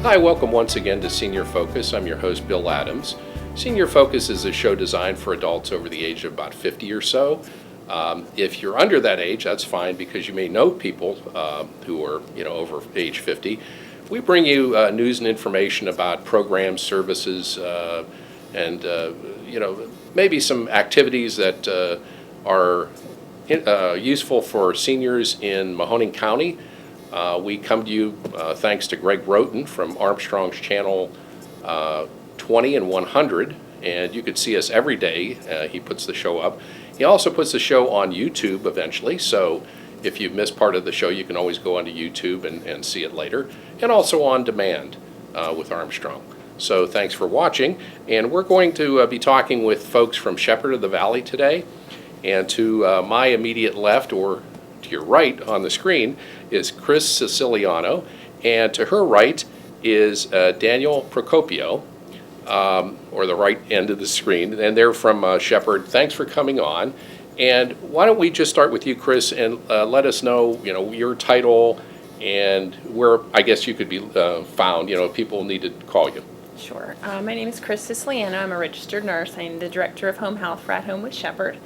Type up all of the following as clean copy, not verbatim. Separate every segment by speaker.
Speaker 1: Hi, welcome once again to Senior Focus. I'm your host, Bill Adams. Senior Focus is a show designed for adults over the age of about 50 or so. If you're under that age, that's fine because you may know people who are, over age 50. We bring you news and information about programs, services, and maybe some activities that are useful for seniors in Mahoning County. We come to you thanks to Greg Roten from Armstrong's Channel 20 and 100, and you could see us every day. He puts the show up. He also puts the show on YouTube eventually, so if you've missed part of the show, you can always go onto YouTube and see it later, and also on demand with Armstrong. So thanks for watching, and we're going to be talking with folks from Shepherd of the Valley today, and to my immediate left, or to your right on the screen, is Kris Siciliano, and to her right is Danielle Procopio, or the right end of the screen, and they're from Shepherd. Thanks for coming on. And why don't we just start with you, Kris, and let us know, your title and where I guess you could be found, if people need to call you.
Speaker 2: Sure. My name is Kris Siciliano. I'm a registered nurse. I'm the Director of Home Health for At Home with Shepherd.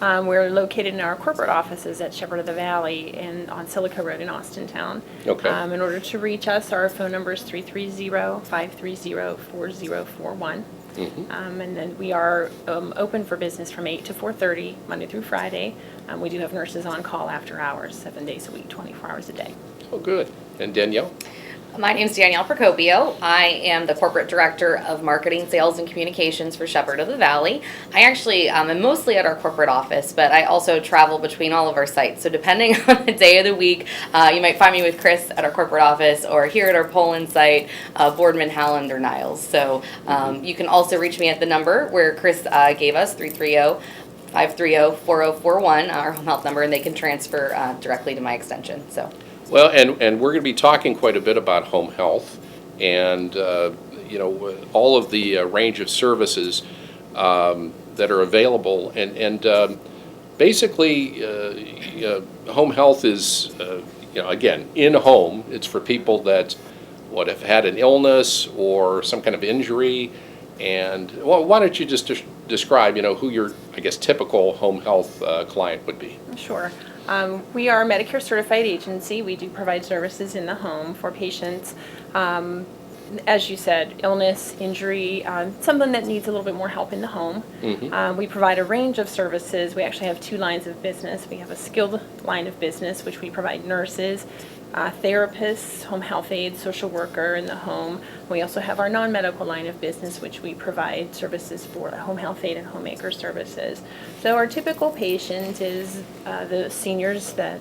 Speaker 2: We're located in our corporate offices at Shepherd of the Valley on Silica Road in Austintown.
Speaker 1: Okay.
Speaker 2: In order to reach us, our phone number is 330-530-4041.
Speaker 1: Mm-hmm.
Speaker 2: And then we are open for business from 8 to 4:30, Monday through Friday. We do have nurses on call after hours, 7 days a week, 24 hours a day.
Speaker 1: Oh, good. And Danielle?
Speaker 3: My name is Danielle Procopio. I am the Corporate Director of Marketing, Sales, and Communications for Shepherd of the Valley. I actually am mostly at our corporate office, but I also travel between all of our sites. So depending on the day of the week, you might find me with Kris at our corporate office or here at our Poland site, Boardman, Howland, or Niles. So you can also reach me at the number where Kris gave us, 330-530-4041, our home health number, and they can transfer directly to my extension. So.
Speaker 1: Well, and we're going to be talking quite a bit about home health and, all of the range of services that are available. And basically, home health is, again, in home. It's for people that, have had an illness or some kind of injury. And why don't you just describe, who your, typical home health client would be?
Speaker 2: Sure. We are a Medicare certified agency. We do provide services in the home for patients, as you said, illness, injury, something that needs a little bit more help in the home.
Speaker 1: Mm-hmm.
Speaker 2: We provide a range of services. We actually have two lines of business. We have a skilled line of business, which we provide nurses, therapists, home health aides, social worker in the home. We also have our non-medical line of business, which we provide services for home health aide and homemaker services. So our typical patient is the seniors that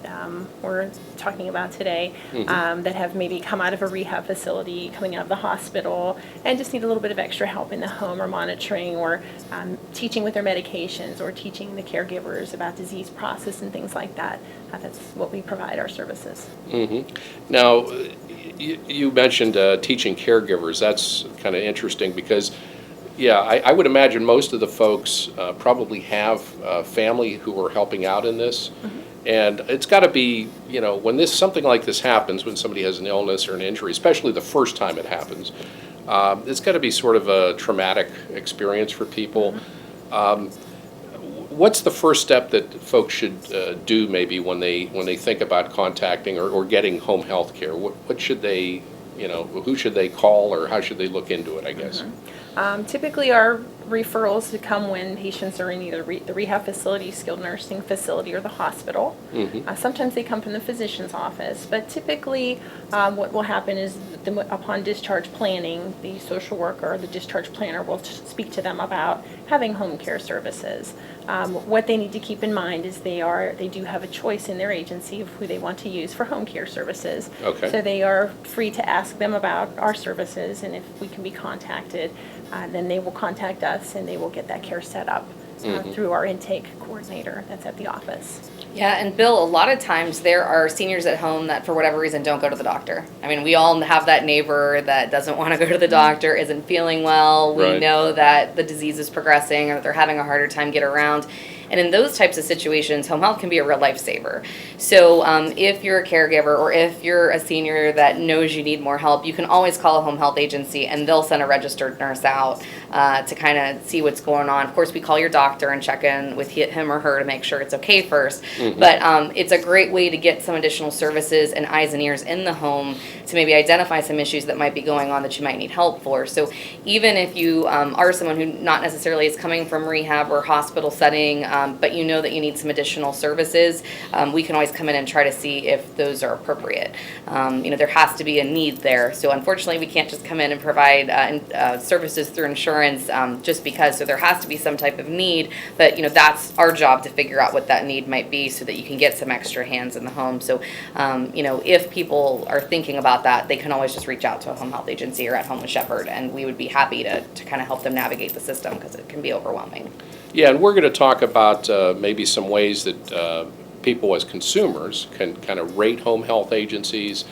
Speaker 2: we're talking about today,
Speaker 1: Mm-hmm.
Speaker 2: that have maybe come out of a rehab facility, coming out of the hospital, and just need a little bit of extra help in the home or monitoring or teaching with their medications or teaching the caregivers about disease process and things like that. That's what we provide our services.
Speaker 1: Mm-hmm. Now, you mentioned teaching caregivers. That's kind of interesting because, I would imagine most of the folks probably have family who are helping out in this.
Speaker 2: Mm-hmm.
Speaker 1: And it's got to be, when something like this happens, when somebody has an illness or an injury, especially the first time it happens, it's got to be sort of a traumatic experience for people.
Speaker 2: Mm-hmm.
Speaker 1: What's the first step that folks should do maybe when they think about contacting or getting home health care? What should they, who should they call or how should they look into it, I guess?
Speaker 2: Mm-hmm. Typically our referrals come when patients are in either the rehab facility, skilled nursing facility, or the hospital.
Speaker 1: Mm-hmm.
Speaker 2: Sometimes they come from the physician's office, but typically what will happen is upon discharge planning, the social worker or the discharge planner will speak to them about having home care services. What they need to keep in mind is they do have a choice in their agency of who they want to use for home care services.
Speaker 1: Okay.
Speaker 2: So they are free to ask them about our services, and if we can be contacted, then they will contact us and they will get that care set up through our intake coordinator that's at the office.
Speaker 3: Yeah, and Bill, a lot of times there are seniors at home that for whatever reason don't go to the doctor. I mean, we all have that neighbor that doesn't want to go to the doctor, isn't feeling well. We
Speaker 1: Right.
Speaker 3: know that the disease is progressing or that they're having a harder time get around. And in those types of situations, home health can be a real lifesaver. So if you're a caregiver or if you're a senior that knows you need more help, you can always call a home health agency and they'll send a registered nurse out to kind of see what's going on. Of course, we call your doctor and check in with him or her to make sure it's okay first. But it's a great way to get some additional services and eyes and ears in the home to maybe identify some issues that might be going on that you might need help for. So even if you are someone who not necessarily is coming from rehab or hospital setting, but you know that you need some additional services, we can always come in and try to see if those are appropriate. There has to be a need there. So unfortunately, we can't just come in and provide services through insurance just because. So there has to be some type of need, but that's our job to figure out what that need might be so that you can get some extra hands in the home. So if people are thinking about that, they can always just reach out to a home health agency or at Home with Shepherd, and we would be happy to kind of help them navigate the system because it can be overwhelming.
Speaker 1: Yeah, and we're going to talk about maybe some ways that people as consumers can kind of rate home health agencies,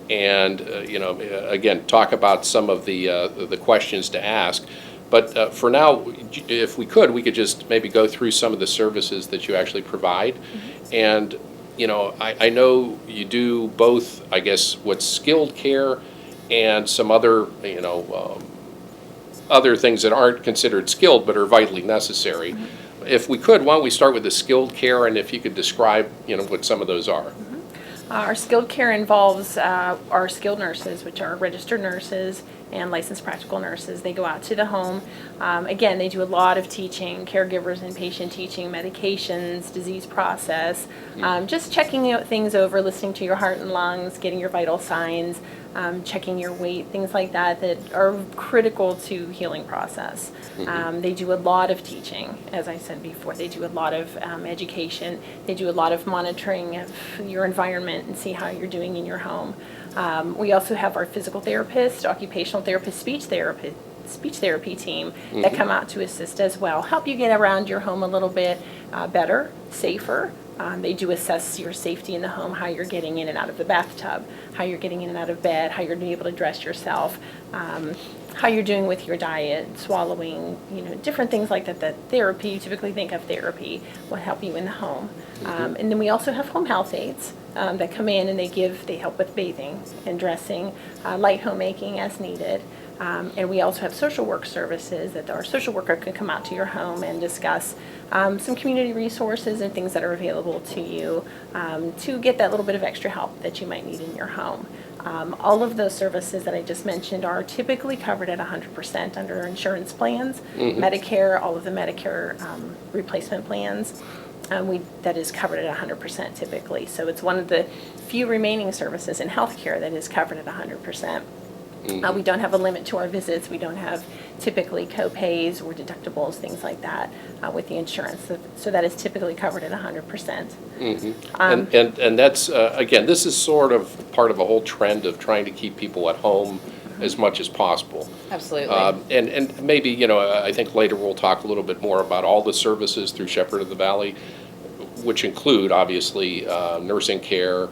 Speaker 1: and again, talk about some of the questions to ask. But for now, if we could just maybe go through some of the services that you actually provide. And I know you do both, I guess, what's skilled care and some other other things that aren't considered skilled but are vitally necessary. If we could, why don't we start with the skilled care, and if you could describe what some of those are.
Speaker 2: Our skilled care involves our skilled nurses, which are registered nurses and licensed practical nurses. They go out to the home. Again, they do a lot of teaching, caregivers and patient teaching, medications, disease process, just checking things over, listening to your heart and lungs, getting your vital signs, checking your weight, things like that are critical to healing process. They do a lot of teaching, as I said before. They do a lot of education. They do a lot of monitoring of your environment and see how you're doing in your home. We also have our physical therapist, occupational therapist, speech therapy team that come out to assist as well, help you get around your home a little bit better, safer. They do assess your safety in the home, how you're getting in and out of the bathtub, how you're getting in and out of bed, how you're able to dress yourself, how you're doing with your diet, swallowing, different things like that. That therapy, you typically think of therapy, will help you in the home. And then we also have home health aides that come in and they help with bathing and dressing, light homemaking as needed. And we also have social work services that our social worker can come out to your home and discuss some community resources and things that are available to you to get that little bit of extra help that you might need in your home. All of those services that I just mentioned are typically covered at 100% under insurance plans, Medicare, all of the Medicare replacement plans. That is covered at 100% typically. So it's one of the few remaining services in healthcare that is covered at 100%. We don't have a limit to our visits. We don't have typically co-pays or deductibles, things like that with the insurance. So that is typically covered at 100%.
Speaker 1: And that's, again, this is sort of part of a whole trend of trying to keep people at home as much as possible.
Speaker 3: Absolutely.
Speaker 1: And maybe, I think later we'll talk a little bit more about all the services through Shepherd of the Valley, which include, obviously, nursing care,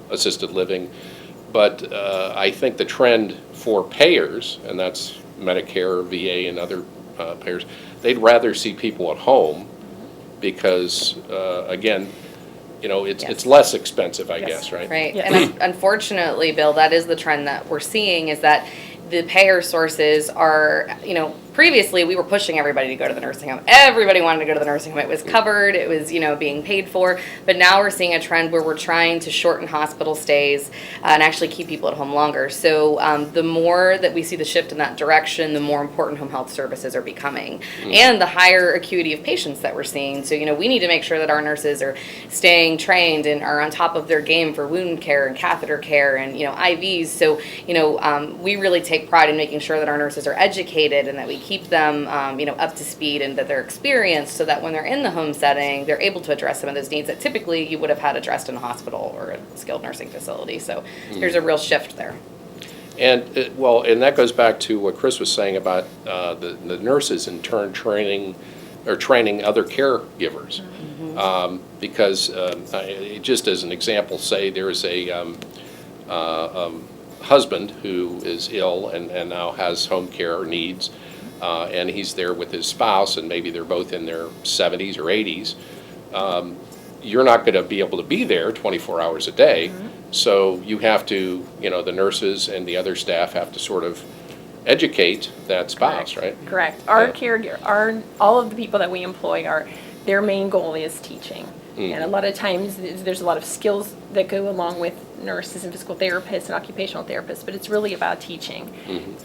Speaker 1: assisted living. But I think the trend for payers, and that's Medicare, VA, and other payers, they'd rather see people at home because, again, it's less expensive, I guess, right?
Speaker 3: Right.
Speaker 2: Yes.
Speaker 3: And unfortunately, Bill, that is the trend that we're seeing, is that the payer sources are, previously we were pushing everybody to go to the nursing home. Everybody wanted to go to the nursing home. It was covered. It was, being paid for. But now we're seeing a trend where we're trying to shorten hospital stays and actually keep people at home longer. So the more that we see the shift in that direction, the more important home health services are becoming, and the higher acuity of patients that we're seeing. So, we need to make sure that our nurses are staying trained and are on top of their game for wound care and catheter care and, IVs. So, we really take pride in making sure that our nurses are educated and that we keep them, up to speed and that they're experienced, so that when they're in the home setting, they're able to address some of those needs that typically you would have had addressed in a hospital or a skilled nursing facility. So there's a real shift there.
Speaker 1: And that goes back to what Kris was saying about the nurses in turn training other caregivers. Because just as an example, say there's a husband who is ill and now has home care needs. and he's there with his spouse, and maybe they're both in their 70s or 80s, you're not going to be able to be there 24 hours a day. So you have to, the nurses and the other staff have to sort of educate that spouse, right?
Speaker 2: Correct. Our
Speaker 1: Yeah.
Speaker 2: caregiver, all of the people that we employ their main goal is teaching. And a lot of times there's a lot of skills that go along with nurses and physical therapists and occupational therapists, but it's really about teaching.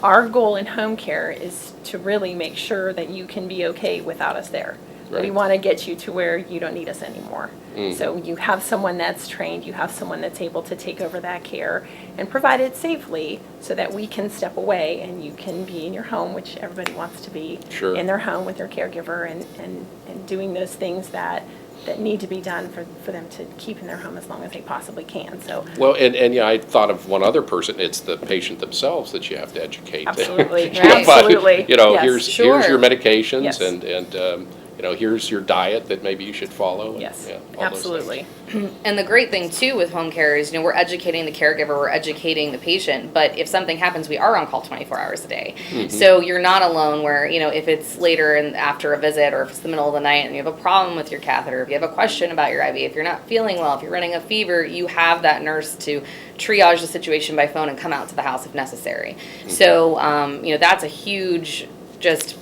Speaker 2: Our goal in home care is to really make sure that you can be okay without us there.
Speaker 1: Right.
Speaker 2: We want to get you to where you don't need us anymore. So you have someone that's trained, you have someone that's able to take over that care and provide it safely so that we can step away and you can be in your home, which everybody wants to be
Speaker 1: Sure.
Speaker 2: in their home with their caregiver and doing those things that need to be done for them to keep in their home as long as they possibly can. So
Speaker 1: Well, and yeah, I thought of one other person. It's the patient themselves that you have to educate.
Speaker 2: absolutely,
Speaker 3: Right.
Speaker 2: absolutely. Yes.
Speaker 1: Here's
Speaker 3: Sure.
Speaker 1: your medications,
Speaker 2: Yes.
Speaker 1: and here's your diet that maybe you should follow. and,
Speaker 2: Yes,
Speaker 1: yeah, all those
Speaker 2: absolutely.
Speaker 3: And the great thing too with home care is, we're educating the caregiver, we're educating the patient, but if something happens, we are on call 24 hours a day. So you're not alone where, if it's later and after a visit, or if it's the middle of the night and you have a problem with your catheter, if you have a question about your IV, if you're not feeling well, if you're running a fever, you have that nurse to triage the situation by phone and come out to the house if necessary. So, that's a huge, just,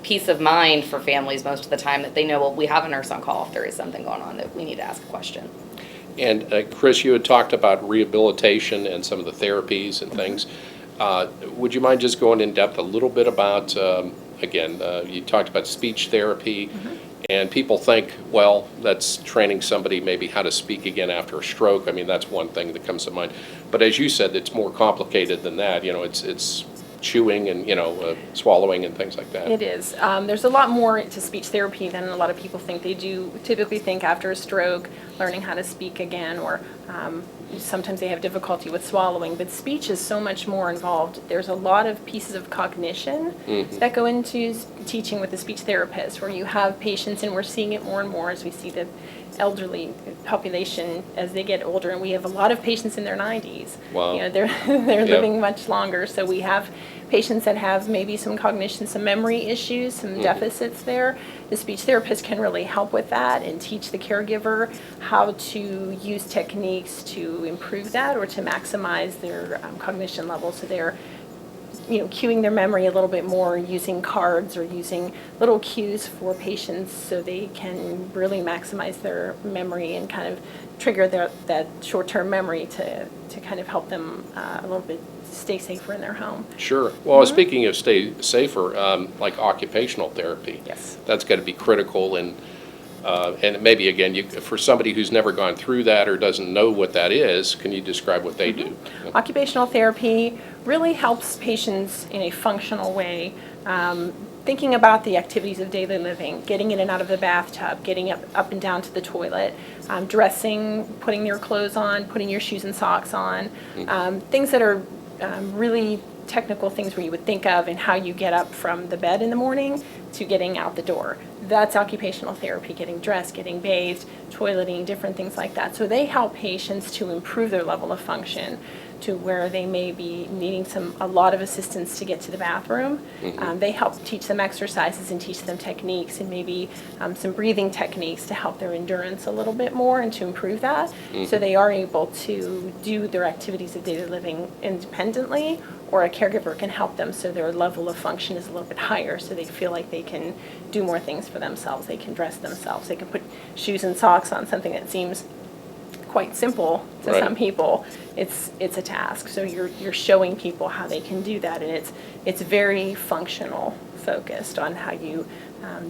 Speaker 3: peace of mind for families most of the time, that they know, well, we have a nurse on call if there is something going on that we need to ask a question.
Speaker 1: And Kris, you had talked about rehabilitation and some of the therapies and things. Would you mind just going in depth a little bit about, again, you talked about speech therapy, and people think, well, that's training somebody maybe how to speak again after a stroke. I mean, that's one thing that comes to mind. But as you said, it's more complicated than that. It's chewing and, swallowing and things like that.
Speaker 2: It is. There's a lot more to speech therapy than a lot of people think. They do typically think after a stroke, learning how to speak again, or sometimes they have difficulty with swallowing, but speech is so much more involved. There's a lot of pieces of cognition that go into teaching with the speech therapist, where you have patients, and we're seeing it more and more as we see the elderly population as they get older, and we have a lot of patients in their 90s.
Speaker 1: Wow.
Speaker 2: They're living much longer, so we have patients that have maybe some cognition, some memory issues, some deficits there. The speech therapist can really help with that and teach the caregiver how to use techniques to improve that or to maximize their cognition levels, so they're cueing their memory a little bit more, using cards or using little cues for patients so they can really maximize their memory and kind of trigger that short-term memory to kind of help them a little bit stay safer in their home.
Speaker 1: Sure. Well, speaking of stay safer, like occupational therapy.
Speaker 2: Yes.
Speaker 1: That's got to be critical, and maybe again, for somebody who's never gone through that or doesn't know what that is, can you describe what they do?
Speaker 2: Occupational therapy really helps patients in a functional way, thinking about the activities of daily living, getting in and out of the bathtub, getting up and down to the toilet, dressing, putting your clothes on, putting your shoes and socks on, things that are really technical things where you would think of and how you get up from the bed in the morning to getting out the door. That's occupational therapy, getting dressed, getting bathed, toileting, different things like that. So they help patients to improve their level of function to where they may be needing a lot of assistance to get to the bathroom. They help teach them exercises and teach them techniques and maybe some breathing techniques to help their endurance a little bit more and to improve that. So they are able to do their activities of daily living independently, or a caregiver can help them so their level of function is a little bit higher, so they feel like they can do more things for themselves. They can dress themselves. They can put shoes and socks on, something that seems quite simple to
Speaker 1: Right.
Speaker 2: some people. It's a task. So you're showing people how they can do that, and it's very functional focused on how you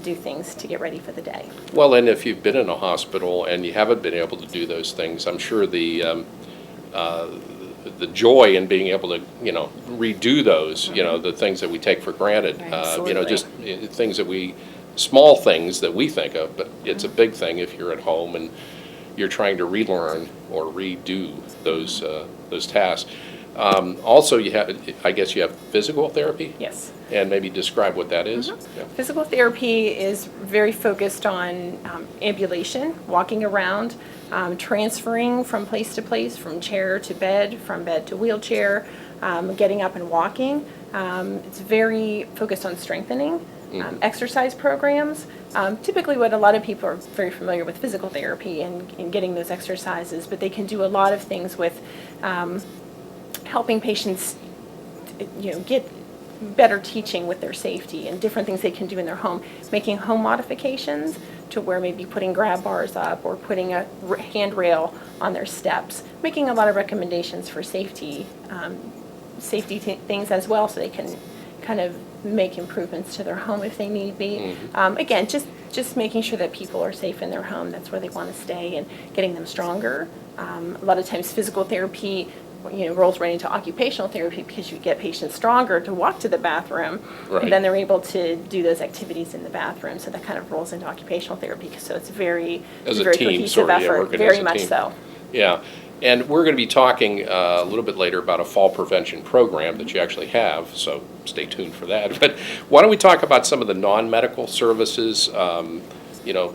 Speaker 2: do things to get ready for the day.
Speaker 1: Well, and if you've been in a hospital and you haven't been able to do those things, I'm sure the joy in being able to, redo those, the things that we take for granted,
Speaker 2: Absolutely.
Speaker 1: just things small things that we think of, but it's a big thing if you're at home and you're trying to relearn or redo those tasks. Also, I guess you have physical therapy?
Speaker 2: Yes.
Speaker 1: And maybe describe what that is. Yeah.
Speaker 2: Physical therapy is very focused on ambulation, walking around, transferring from place to place, from chair to bed, from bed to wheelchair, getting up and walking. It's very focused on strengthening, exercise programs. Typically what a lot of people are very familiar with physical therapy and getting those exercises, but they can do a lot of things with helping patients, get better teaching with their safety and different things they can do in their home, making home modifications to where maybe putting grab bars up or putting a handrail on their steps, making a lot of recommendations for safety things as well, so they can kind of make improvements to their home if they need be. Again, just making sure that people are safe in their home. That's where they want to stay, and getting them stronger. A lot of times physical therapy rolls right into occupational therapy, because you get patients stronger to walk to the bathroom,
Speaker 1: Right.
Speaker 2: and then they're able to do those activities in the bathroom. So that kind of rolls into occupational therapy. So it's very,
Speaker 1: As a
Speaker 2: very
Speaker 1: team,
Speaker 2: cohesive
Speaker 1: sort of, yeah,
Speaker 2: effort,
Speaker 1: working
Speaker 2: very
Speaker 1: as a
Speaker 2: much
Speaker 1: team.
Speaker 2: so.
Speaker 1: Yeah, and we're going to be talking a little bit later about a fall prevention program that you actually have, so stay tuned for that. But why don't we talk about some of the non-medical services,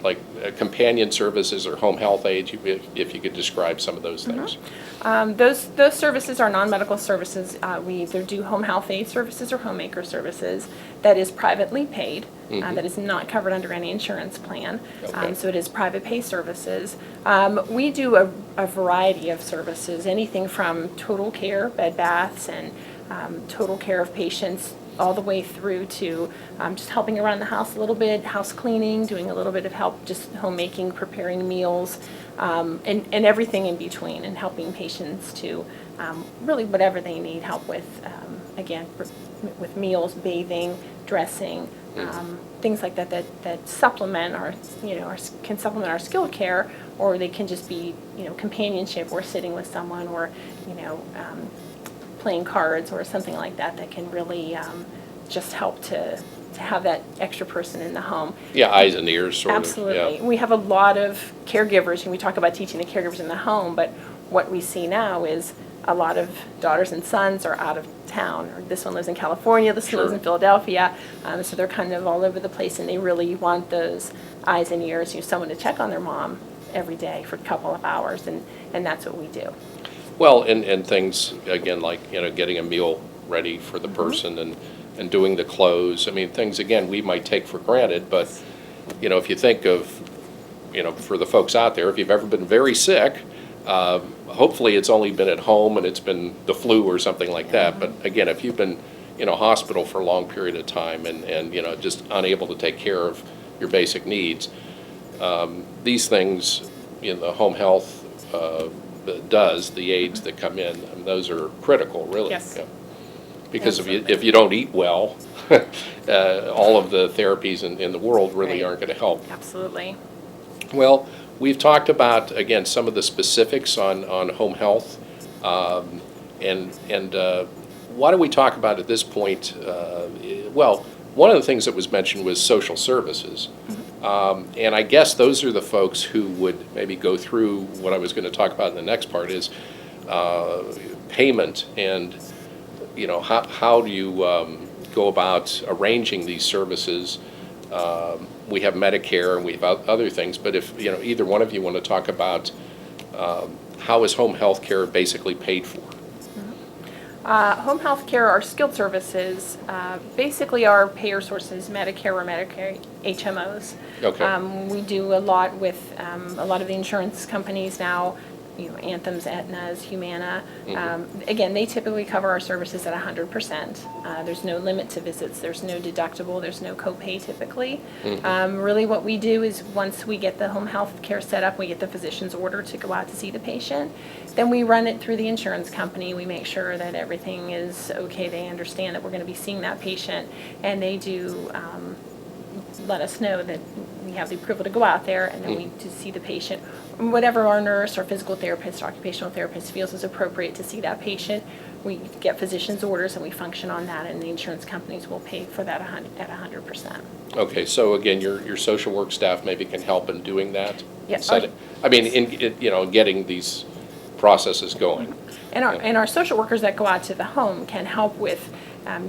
Speaker 1: like companion services or home health aides, if you could describe some of those things.
Speaker 2: Those services are non-medical services. We either do home health aid services or homemaker services. That is privately paid. That is not covered under any insurance plan.
Speaker 1: Okay.
Speaker 2: So it is private pay services. We do a variety of services, anything from total care, bed baths, and total care of patients, all the way through to just helping around the house a little bit, house cleaning, doing a little bit of help, just homemaking, preparing meals, and everything in between, and helping patients to really whatever they need help with, again, with meals, bathing, dressing, things like that supplement can supplement our skilled care, or they can just be, companionship, or sitting with someone, or, playing cards or something like that can really just help to have that extra person in the home.
Speaker 1: Yeah, eyes and ears, sort
Speaker 2: Absolutely.
Speaker 1: of. Yeah.
Speaker 2: We have a lot of caregivers, and we talk about teaching the caregivers in the home, but what we see now is a lot of daughters and sons are out of town, or this one lives in California, this one lives
Speaker 1: Sure.
Speaker 2: in Philadelphia, so they're kind of all over the place, and they really want those eyes and ears, someone to check on their mom every day for a couple of hours, and that's what we do.
Speaker 1: Well, and things, again, like, getting a meal ready for the person, and doing the clothes. I mean, things, again, we might take for granted, but, if you think of, for the folks out there, if you've ever been very sick, hopefully it's only been at home and it's been the flu or something like that. But again, if you've been in a hospital for a long period of time and just unable to take care of your basic needs, these things, the home health does, the aides that come in, and those are critical, really.
Speaker 2: Yes.
Speaker 1: Yeah. Because
Speaker 2: Absolutely.
Speaker 1: if you don't eat well, all of the therapies in the world really
Speaker 2: Right.
Speaker 1: aren't going to help.
Speaker 2: Absolutely.
Speaker 1: Well, we've talked about, again, some of the specifics on home health, and why don't we talk about at this point, well, one of the things that was mentioned was social services. And I guess those are the folks who would maybe go through what I was going to talk about in the next part is payment, and how do you go about arranging these services. We have Medicare and we have other things, but if either one of you want to talk about how is home health care basically paid for?
Speaker 2: Home health care, our skilled services, basically our payer sources, Medicare or Medicare HMOs.
Speaker 1: Okay.
Speaker 2: We do a lot with a lot of the insurance companies now, Anthem's, Aetna's, Humana. Again, they typically cover our services at 100%. There's no limit to visits. There's no deductible. There's no copay typically. Really what we do is once we get the home health care set up, we get the physician's order to go out to see the patient. Then we run it through the insurance company. We make sure that everything is okay. They understand that we're going to be seeing that patient, and they do let us know that we have the approval to go out there, and then we to see the patient. Whatever our nurse or physical therapist, occupational therapist feels is appropriate to see that patient, we get physician's orders and we function on that, and the insurance companies will pay for that at 100%.
Speaker 1: Okay, so again, your social work staff maybe can help in doing that?
Speaker 2: Yes.
Speaker 1: In getting these processes going.
Speaker 2: And our social workers that go out to the home can help with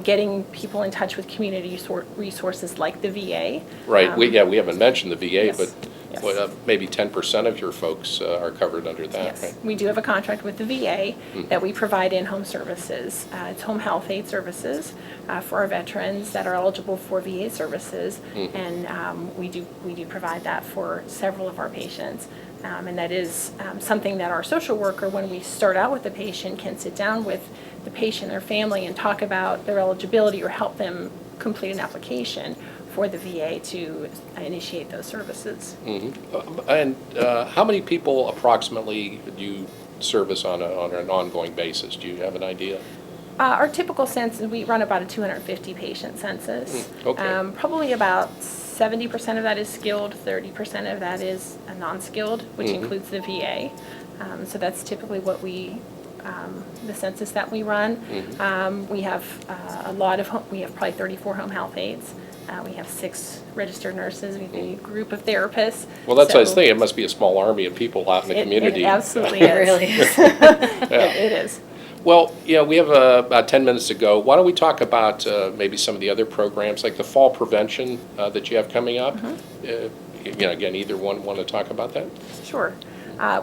Speaker 2: getting people in touch with community resources like the VA.
Speaker 1: Right, we haven't mentioned the VA,
Speaker 2: Yes.
Speaker 1: but
Speaker 2: Yes.
Speaker 1: Well, maybe 10% of your folks are covered under that,
Speaker 2: Yes,
Speaker 1: right?
Speaker 2: we do have a contract with the VA that we provide in-home services. It's home health aid services for our veterans that are eligible for VA services, and we do provide that for several of our patients. And that is something that our social worker, when we start out with the patient, can sit down with the patient, their family, and talk about their eligibility or help them complete an application for the VA to initiate those services.
Speaker 1: And how many people approximately do you service on an ongoing basis? Do you have an idea?
Speaker 2: Our typical census, we run about a 250 patient census.
Speaker 1: Okay.
Speaker 2: Probably about 70% of that is skilled, 30% of that is non-skilled, which includes the VA. So that's typically what the census that we run. We have we have probably 34 home health aides. We have 6 registered nurses. We have a group of therapists.
Speaker 1: Well, that's what I was
Speaker 2: So
Speaker 1: thinking. It must be a small army of people out in the community.
Speaker 2: It absolutely
Speaker 3: It
Speaker 2: is.
Speaker 3: really is.
Speaker 2: It is.
Speaker 1: Well, we have about 10 minutes to go. Why don't we talk about maybe some of the other programs, like the fall prevention that you have coming up? Again, either one want to talk about that?
Speaker 2: Sure.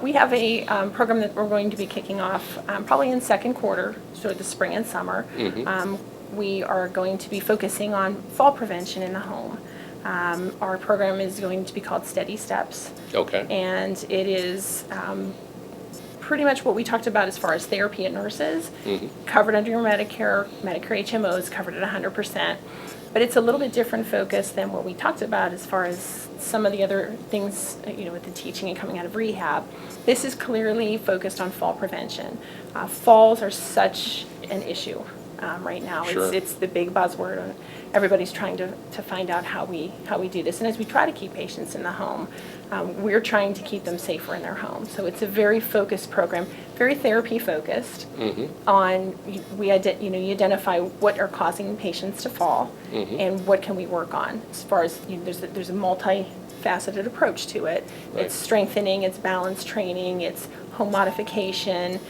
Speaker 2: We have a program that we're going to be kicking off probably in second quarter, so the spring and summer. We are going to be focusing on fall prevention in the home. Our program is going to be called Steady Steps.
Speaker 1: Okay.
Speaker 2: And it is pretty much what we talked about as far as therapy and nurses, covered under your Medicare HMO is covered at 100%. But it's a little bit different focus than what we talked about as far as some of the other things, with the teaching and coming out of rehab. This is clearly focused on fall prevention. Falls are such an issue right now.
Speaker 1: Sure.
Speaker 2: It's the big buzzword. And everybody's trying to find out how we do this. And as we try to keep patients in the home, we're trying to keep them safer in their home. So it's a very focused program, very therapy focused. On you identify what are causing patients to fall, and what can we work on. As far as there's a multifaceted approach to it.
Speaker 1: Right.
Speaker 2: It's strengthening, it's balance training, it's home modification.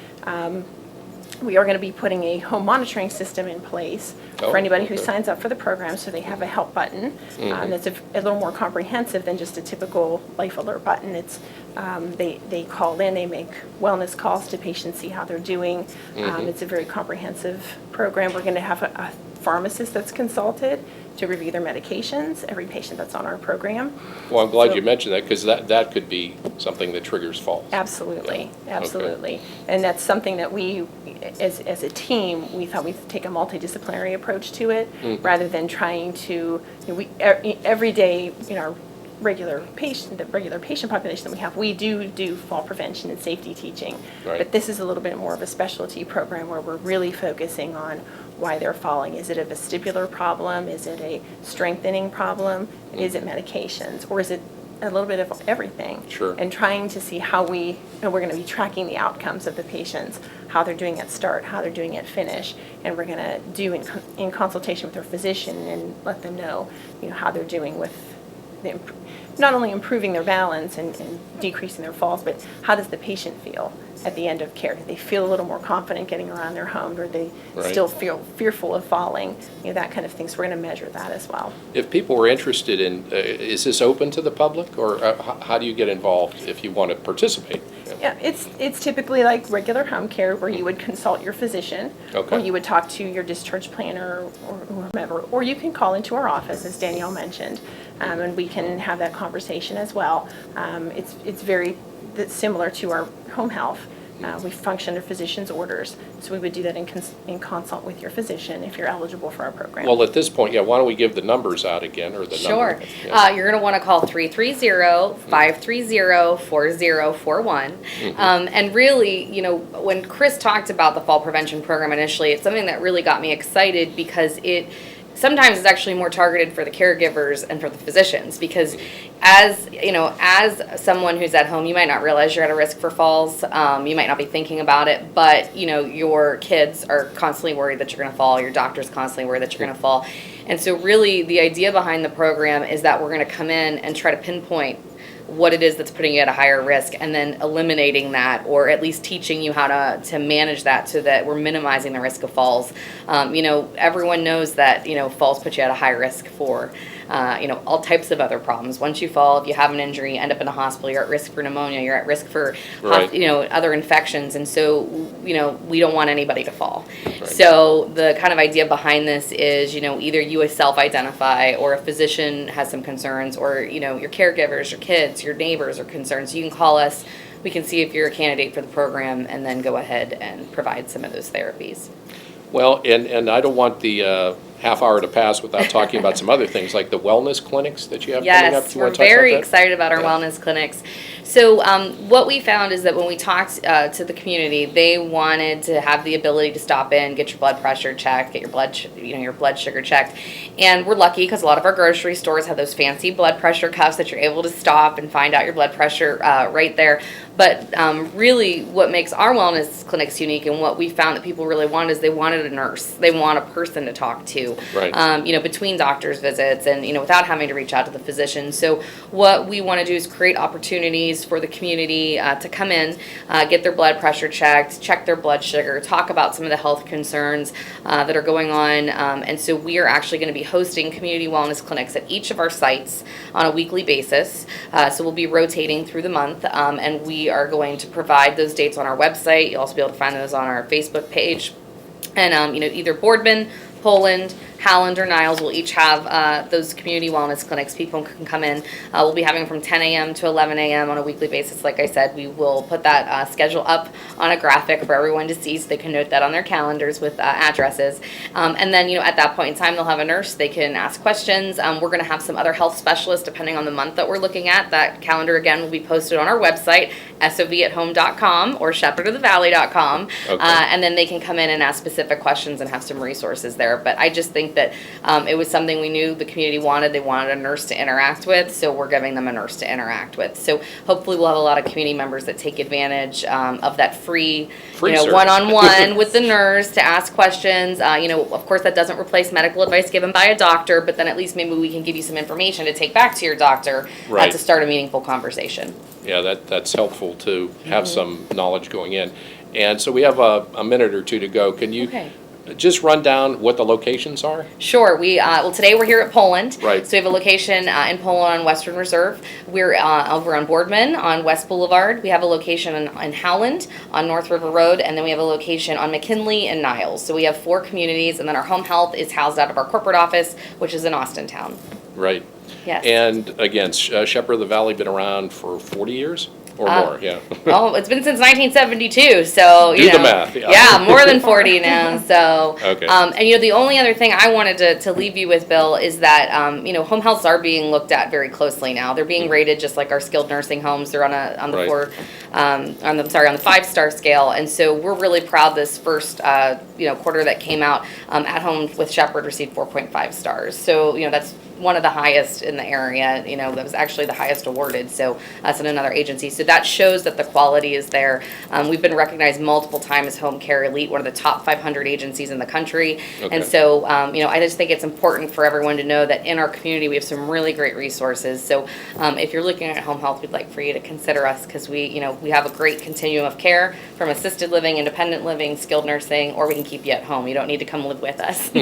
Speaker 2: We are going to be putting a home monitoring system in place for anybody who signs up for the program, so they have a help button that's a little more comprehensive than just a typical life alert button. It's they call in, they make wellness calls to patients, see how they're doing. It's a very comprehensive program. We're going to have a pharmacist that's consulted to review their medications, every patient that's on our program.
Speaker 1: Well, I'm glad
Speaker 2: So-
Speaker 1: you mentioned that, because that could be something that triggers falls.
Speaker 2: Absolutely,
Speaker 1: Yeah.
Speaker 2: absolutely.
Speaker 1: Okay.
Speaker 2: And that's something that we, as a team, we thought we'd take a multidisciplinary approach to it, rather than trying to, every day, our regular patient population that we have, we do fall prevention and safety teaching.
Speaker 1: Right.
Speaker 2: But this is a little bit more of a specialty program where we're really focusing on why they're falling. Is it a vestibular problem? Is it a strengthening problem? Is it medications? Or is it a little bit of everything?
Speaker 1: Sure.
Speaker 2: And trying to see how we're going to be tracking the outcomes of the patients, how they're doing at start, how they're doing at finish, and we're going to do in consultation with their physician and let them know, how they're doing with not only improving their balance and decreasing their falls, but how does the patient feel at the end of care? Do they feel a little more confident getting around their home, or do they
Speaker 1: Right.
Speaker 2: still feel fearful of falling? that kind of thing. So we're going to measure that as well.
Speaker 1: If people were interested in, is this open to the public, or how do you get involved if you want to participate?
Speaker 2: Yeah, it's typically like regular home care where you would consult your physician,
Speaker 1: Okay.
Speaker 2: or you would talk to your discharge planner or whomever, or you can call into our office, as Danielle mentioned, and we can have that conversation as well. It's very similar to our home health. We function under physician's orders, so we would do that in consult with your physician if you're eligible for our program.
Speaker 1: Well, at this point, why don't we give the numbers out again, or the
Speaker 3: Sure.
Speaker 1: number? Yeah.
Speaker 3: You're going to want to call 330-530-4041. And really, when Kris talked about the fall prevention program initially, it's something that really got me excited, because sometimes it's actually more targeted for the caregivers and for the physicians, because as someone who's at home, you might not realize you're at a risk for falls. You might not be thinking about it, but your kids are constantly worried that you're going to fall. Your doctor's constantly worried that you're going to fall. And so really the idea behind the program is that we're going to come in and try to pinpoint what it is that's putting you at a higher risk, and then eliminating that, or at least teaching you how to manage that so that we're minimizing the risk of falls. Everyone knows that, falls put you at a high risk for all types of other problems. Once you fall, if you have an injury, you end up in a hospital, you're at risk for pneumonia, you're at risk for
Speaker 1: Right.
Speaker 3: other infections, and so we don't want anybody to fall.
Speaker 1: Right.
Speaker 3: So the kind of idea behind this is either you self-identify, or a physician has some concerns, or your caregivers, your kids, your neighbors are concerned. So you can call us. We can see if you're a candidate for the program, and then go ahead and provide some of those therapies.
Speaker 1: Well, and I don't want the half hour to pass without talking about some other things, like the wellness clinics that you have coming up.
Speaker 3: Yes,
Speaker 1: Do you
Speaker 3: we're
Speaker 1: want to talk
Speaker 3: very
Speaker 1: about that?
Speaker 3: excited about our wellness clinics. So what we found is that when we talked to the community, they wanted to have the ability to stop in, get your blood pressure checked, get your your blood sugar checked. And we're lucky because a lot of our grocery stores have those fancy blood pressure cuffs that you're able to stop and find out your blood pressure right there. But really what makes our wellness clinics unique, and what we found that people really wanted, is they wanted a nurse. They want a person to talk to,
Speaker 1: Right.
Speaker 3: between doctor's visits, and, without having to reach out to the physician. So what we want to do is create opportunities for the community to come in, get their blood pressure checked, check their blood sugar, talk about some of the health concerns that are going on. And so we are actually going to be hosting community wellness clinics at each of our sites on a weekly basis. So we'll be rotating through the month, and we are going to provide those dates on our website. You'll also be able to find those on our Facebook page. And, either Boardman, Poland, Howland, or Niles will each have those community wellness clinics. People can come in. We'll be having from 10 a.m. to 11 a.m. on a weekly basis. Like I said, we will put that schedule up on a graphic for everyone to see, so they can note that on their calendars with addresses. And then, at that point in time, they'll have a nurse. They can ask questions. We're going to have some other health specialists depending on the month that we're looking at. That calendar, again, will be posted on our website, sovathome.com or shepherdofthevalley.com.
Speaker 1: Okay.
Speaker 3: And then they can come in and ask specific questions and have some resources there. But I just think that it was something we knew the community wanted. They wanted a nurse to interact with, so we're giving them a nurse to interact with. So hopefully we'll have a lot of community members that take advantage of that free
Speaker 1: service.
Speaker 3: one-on-one with the nurse to ask questions. Of course, that doesn't replace medical advice given by a doctor, but then at least maybe we can give you some information to take back to your doctor
Speaker 1: Right.
Speaker 3: to start a meaningful conversation.
Speaker 1: Yeah, that's helpful to have some knowledge going in. And so we have a minute or two to go. Can you
Speaker 3: Okay.
Speaker 1: just run down what the locations are?
Speaker 3: Sure. Today we're here at Poland.
Speaker 1: Right.
Speaker 3: So we have a location in Poland on Western Reserve. We're over on Boardman on West Boulevard. We have a location in Howland on North River Road, and then we have a location on McKinley and Niles. So we have 4 communities, and then our home health is housed out of our corporate office, which is in Austintown.
Speaker 1: Right.
Speaker 3: Yes.
Speaker 1: And again, Shepherd of the Valley been around for 40 years or more, yeah.
Speaker 3: Oh, it's been since 1972, so
Speaker 1: Do the math, yeah.
Speaker 3: Yeah, more than 40 now. So,
Speaker 1: Okay.
Speaker 3: and the only other thing I wanted to leave you with, Bill, is that home healths are being looked at very closely now. They're being rated just like our skilled nursing homes. They're on the
Speaker 1: Right.
Speaker 3: on the 5-star scale, and so we're really proud. This first quarter that came out, At Home with Shepherd received 4.5 stars. So that's one of the highest in the area. That was actually the highest awarded. So us and another agency. So that shows that the quality is there. We've been recognized multiple times as Home Care Elite, one of the top 500 agencies in the country.
Speaker 1: Okay.
Speaker 3: And so, I just think it's important for everyone to know that in our community we have some really great resources. So if you're looking at home health, we'd like for you to consider us, because we have a great continuum of care from assisted living, independent living, skilled nursing, or we can keep you at home. You don't need to come live with us.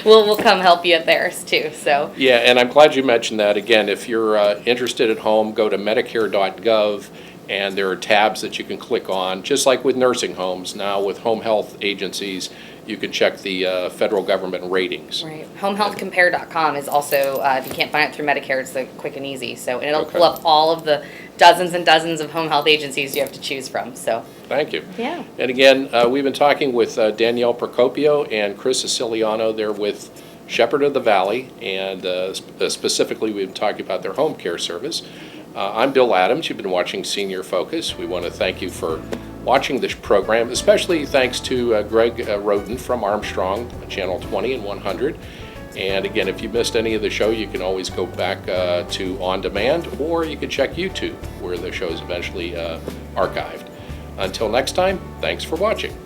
Speaker 3: We'll come help you at theirs too. So.
Speaker 1: Yeah, and I'm glad you mentioned that. Again, if you're interested at home, go to medicare.gov, and there are tabs that you can click on, just like with nursing homes. Now with home health agencies, you can check the federal government ratings.
Speaker 3: Right. Homehealthcompare.com is also, if you can't find it through Medicare, it's quick and easy. So, and it'll
Speaker 1: Okay.
Speaker 3: pull up all of the dozens and dozens of home health agencies you have to choose from. So,
Speaker 1: Thank you.
Speaker 3: yeah.
Speaker 1: And again, we've been talking with Danielle Procopio and Kris Siciliano. They're with Shepherd of the Valley, and specifically we've been talking about their home care service. I'm Bill Adams. You've been watching Senior Focus. We want to thank you for watching this program, especially thanks to Greg Roden from Armstrong, Channel 20 and 100. And again, if you missed any of the show, you can always go back to On Demand, or you can check YouTube, where the show is eventually archived. Until next time, thanks for watching.